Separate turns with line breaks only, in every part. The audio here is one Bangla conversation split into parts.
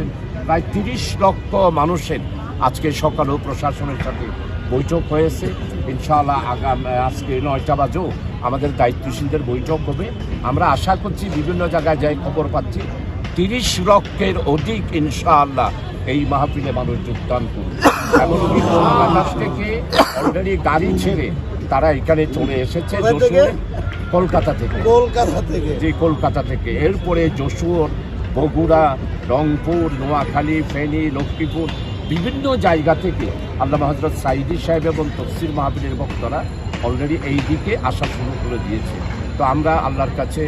পাচ্ছেন প্রায় 30 লক্ষ মানুষের আজকে সকালেও প্রশাসনের সাথে বৈঠক হয়েছে। ইনশাআল্লাহ আজকে 9টা বাজেও আমাদের দায়িত্বশীলদের বৈঠক হবে। আমরা আশা করছি বিভিন্ন জায়গায় যাই খবর পাচ্ছি 30 লক্ষের অধিক ইনশাআল্লাহ এই মাহফিলে মানুষ যোগদান করবে। এমনকি বাংলাদেশ থেকে অলরেডি গাড়ি ছেড়ে তারা এখানে চলে এসেছে কলকাতা থেকে। কলকাতা থেকে এরপরে যশোর, বগুড়া, রংপুর, নোয়াখালী, ফেনী, লক্ষ্মীপুর বিভিন্ন জায়গা থেকে আল্লামা হযরত সাইদি সাহেব এবং তফসির মাহফিলের বক্তারা অলরেডি এই দিকে আসা শুরু করে দিয়েছে। তো আমরা আল্লাহর কাছে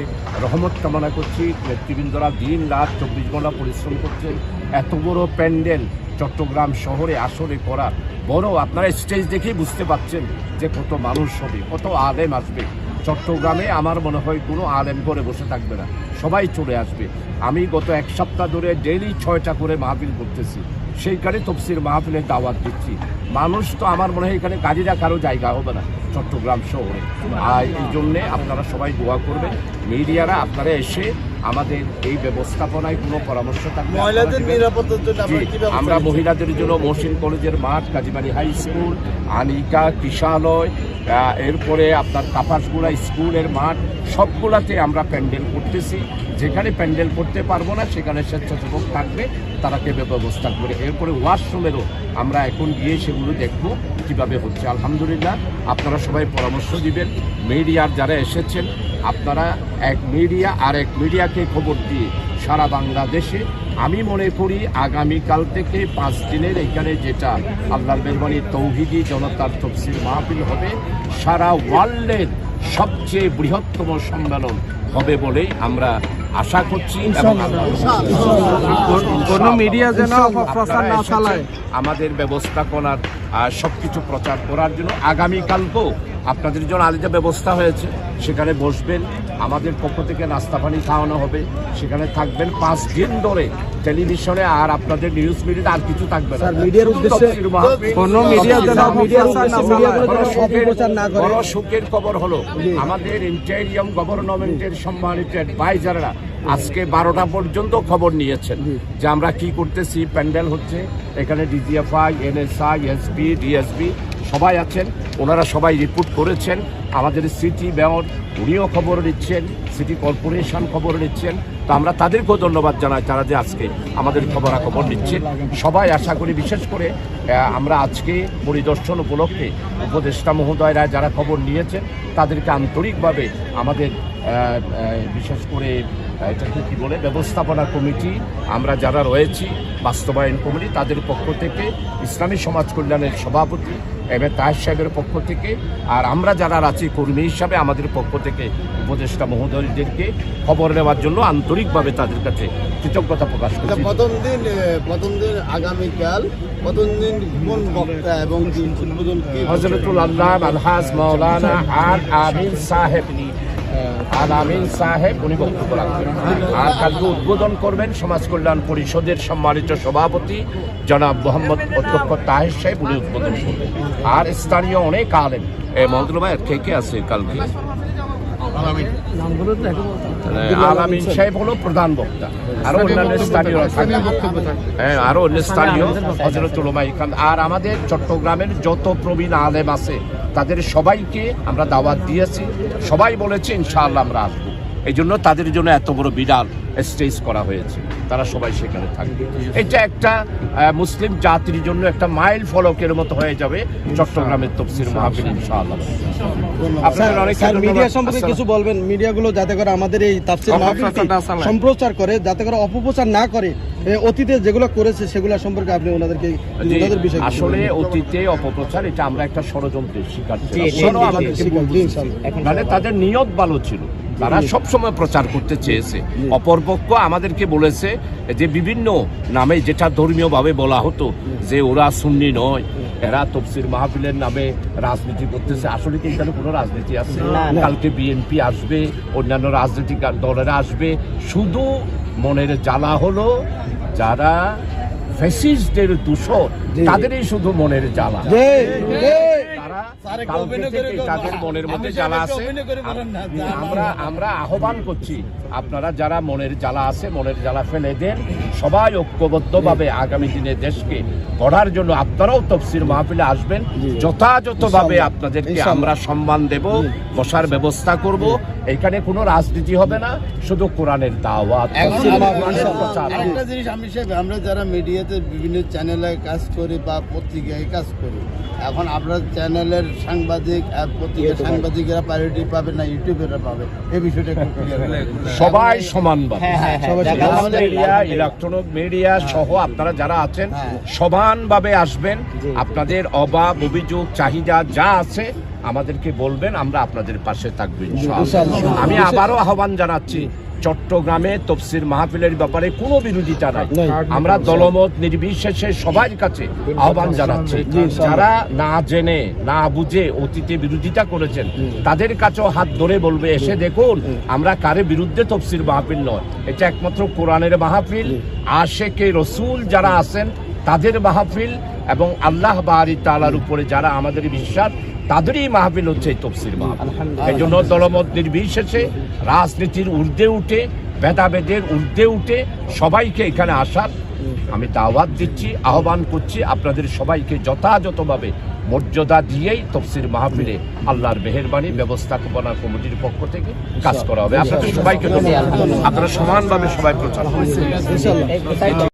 রহমত কামনা করছি। নেতৃবৃন্দরা দিন রাত 24 ঘন্টা পরিশ্রম করছেন। এত বড় প্যান্ডেল চট্টগ্রাম শহরে আসলে করা বড়, আপনারা স্টেজ দেখেই বুঝতে পারছেন যে কত মানুষ হবে, কত আলেম আসবে। চট্টগ্রামে আমার মনে হয় কোনো আলেম করে বসে থাকবে না, সবাই চলে আসবে। আমি গত 1 সপ্তাহ ধরে ডেইলি 6টা করে মাহফিল করতেছি, সেইখানে তফসির মাহফিলের দাওয়াত দিচ্ছি। মানুষ তো আমার মনে হয় এখানে গাড়ি রাখারও জায়গা হবে না চট্টগ্রাম শহরে। আর এই জন্যে আপনারা সবাই দোয়া করবেন। মিডিয়ারা আপনারা এসে আমাদের এই ব্যবস্থাপনায় কোনো পরামর্শ থাকবে আমরা মহিলাদের জন্য মহসিন কলেজের মাঠ, কাজীবাড়ি হাই স্কুল, আনিকা, কিশালয়, এরপরে আপনার কাপাসগুলা স্কুলের মাঠ, সবগুলাতে আমরা প্যান্ডেল করতেছি। যেখানে প্যান্ডেল করতে পারবো না সেখানে স্বেচ্ছাসেবক থাকবে, তারা কেবে ব্যবস্থা করে। এরপরে ওয়াশরুমেরও আমরা এখন গিয়ে সেগুলো দেখব কীভাবে হচ্ছে। আলহামদুলিল্লাহ আপনারা সবাই পরামর্শ দিবেন। মিডিয়ার যারা এসেছেন আপনারা এক মিডিয়া আর এক মিডিয়াকে খবর দিয়ে সারা বাংলাদেশে আমি মনে করি আগামীকাল থেকে 5 দিনের এখানে যেটা আল্লাহর মেহরবানি তৌহিদি জনতার তফসির মাহফিল হবে, সারা ওয়ার্ল্ডের সবচেয়ে বৃহত্তম সম্মেলন হবে বলেই আমরা আশা করছি। এবং
কোনো মিডিয়া যেন অপপ্রচার না চালায়,
আমাদের ব্যবস্থাপনার সবকিছু প্রচার করার জন্য আগামীকালকেও আপনাদের জন্য আলাদা ব্যবস্থা হয়েছে। সেখানে বসবেন, আমাদের পক্ষ থেকে নাস্তা পানি খাওয়ানো হবে, সেখানে থাকবেন 5 দিন ধরে টেলিভিশনে। আর আপনাদের নিউজ মিডিয়া আর কিছু থাকবে না।
মিডিয়ার উদ্দেশ্যে কোনো মিডিয়া যেন
বড় সুখের খবর হলো আমাদের ইন্টেরিয়ম গভর্নমেন্টের সম্মানিত অ্যাডভাইজাররা আজকে 12টা পর্যন্ত খবর নিয়েছেন যে আমরা কি করতেছি। প্যান্ডেল হচ্ছে, এখানে ডিজিএফআই, এনএসআই, এসপি, ডিএসপি সবাই আছেন, ওনারা সবাই রিপোর্ট করেছেন। আমাদের সিটি মেয়র উনিও খবর নিচ্ছেন, সিটি কর্পোরেশন খবর নিচ্ছেন। তো আমরা তাদেরকেও ধন্যবাদ জানাই তারা যে আজকে আমাদের খবরাখবর নিচ্ছেন। সবাই আশা করি, বিশেষ করে আমরা আজকে পরিদর্শন উপলক্ষে উপদেষ্টা মহোদয়রা যারা খবর নিয়েছেন তাদেরকে আন্তরিকভাবে আমাদের বিশেষ করে এটাকে কী বলে ব্যবস্থাপনা কমিটি আমরা যারা রয়েছি, বাস্তবায়ন কমিটি, তাদের পক্ষ থেকে, ইসলামী সমাজ কল্যাণের সভাপতি এম এ তাহের সাহেবের পক্ষ থেকে, আর আমরা যারা আছি কর্মী হিসাবে আমাদের পক্ষ থেকে উপদেষ্টা মহোদয়দেরকে খবর নেওয়ার জন্য আন্তরিকভাবে তাদের কাছে কৃতজ্ঞতা প্রকাশ করছি।
প্রথম দিন আগামীকাল প্রথম দিন কোন বক্তা এবং উদ্বোধন
হযরতুল আল্লামা আলহাজ মাওলানা আমিন সাহেব উনি বক্তব্য রাখবেন। আর কালকে উদ্বোধন করবেন সমাজ কল্যাণ পরিষদের সম্মানিত সভাপতি জনাব মোহাম্মদ অধ্যক্ষ তাহের সাহেব, উনি উদ্বোধন করবেন। আর স্থানীয় অনেক আলেম মহদুল্লাহ কে আছে কালকে, আলামিন সাহেব হলো প্রধান বক্তা, আরো অন্যান্য স্থানীয় আরো অন্য স্থানীয় হযরতুল উলামা ইকরাম। আর আমাদের চট্টগ্রামের যত প্রবীণ আলেম আছে তাদের সবাইকে আমরা দাওয়াত দিয়েছি, সবাই বলেছে ইনশাআল্লাহ আমরা আসবো। এই জন্য তাদের জন্য এত বড় বিরাট স্টেজ করা হয়েছে, তারা সবাই সেখানে থাকবে। এটা একটা মুসলিম জাতির জন্য একটা মাইল ফলকের মতো হয়ে যাবে চট্টগ্রামের তফসির মাহফিল ইনশাআল্লাহ।
আপনাদের অনেক মিডিয়া সম্পর্কে কিছু বলবেন, মিডিয়াগুলো যাতে করে আমাদের এই তাফসীর মাহফিলটি সম্প্রচার করে, যাতে করে অপপ্রচার না করে। অতীতে যেগুলো করেছে সেগুলো সম্পর্কে আপনি ওনাদেরকে বিষয়
আসলে অতীতে অপপ্রচার এটা আমরা একটা ষড়যন্ত্রের শিকার মানে তাদের নিয়ত ভালো ছিল, তারা সবসময় প্রচার করতে চেয়েছে। অপরপক্ষ আমাদেরকে বলেছে যে বিভিন্ন নামে, যেটা ধর্মীয়ভাবে বলা হতো যে ওরা সুন্নি নয়, এরা তফসির মাহফিলের নামে রাজনীতি করতেছে। আসলে কি এখানে কোনো রাজনীতি আছে? কালকে বিএনপি আসবে, অন্যান্য রাজনৈতিক দলেরা আসবে। শুধু মনের জ্বালা হলো যারা ফ্যাসিস্টদের দূষণ, তাদেরই শুধু মনের জ্বালা। তারা কালকে থেকে তাদের মনের মধ্যে জ্বালা আছে, আমরা আহ্বান করছি আপনারা যারা মনের জ্বালা আছে মনের জ্বালা ফেলে দেন, সবাই ঐক্যবদ্ধভাবে আগামী দিনে দেশকে গড়ার জন্য আপনারাও তফসির মাহফিলে আসবেন। যথাযথভাবে আপনাদেরকে আমরা সম্মান দেব, বসার ব্যবস্থা করব। এখানে কোনো রাজনীতি হবে না, শুধু কোরআনের দাওয়াত।
একটা জিনিস আমরা যারা মিডিয়াতে বিভিন্ন চ্যানেলে কাজ করি বা পত্রিকায় কাজ করি, এখন আপনার চ্যানেলের সাংবাদিক আর পত্রিকার সাংবাদিকেরা প্রায়োরিটি পাবে না ইউটিউবেরা পাবে, এই বিষয়টা একটু clear করবেন।
সবাই সমানভাবে
সবাই
মিডিয়া, ইলেকট্রনিক মিডিয়া সহ আপনারা যারা আছেন সমানভাবে আসবেন। আপনাদের অভাব অভিযোগ চাহিদা যা আছে আমাদেরকে বলবেন, আমরা আপনাদের পাশে থাকবো ইনশাআল্লাহ। আমি আবারও আহ্বান জানাচ্ছি, চট্টগ্রামে তফসির মাহফিলের ব্যাপারে কোনো বিরোধিতা নাই। আমরা দলমত নির্বিশেষে সবার কাছে আহ্বান জানাচ্ছি, যারা না জেনে না বুঝে অতীতে বিরোধিতা করেছেন তাদের কাছেও হাত ধরে বলবে, এসে দেখুন আমরা কারে বিরুদ্ধে তফসির মাহফিল নয়, এটা একমাত্র কোরআনের মাহফিল, আশেকে রসুল যারা আছেন তাদের মাহফিল, এবং আল্লাহ বারি তাআলার উপরে যারা আমাদের বিশ্বাস তাদেরই মাহফিল হচ্ছে এই তফসির মাহফিল। এই জন্য দলমত নির্বিশেষে রাজনীতির ঊর্ধ্বে উঠে, ভেদাভেদের ঊর্ধ্বে উঠে সবাইকে এখানে আসার আমি দাওয়াত দিচ্ছি, আহ্বান করছি। আপনাদের সবাইকে যথাযথভাবে মর্যাদা দিয়েই তফসির মাহফিলে আল্লাহর মেহেরবানি ব্যবস্থাপনা কমিটির পক্ষ থেকে কাজ করা হবে। আপনাদের সবাইকে আপনারা সমানভাবে সবাই প্রচার করছেন।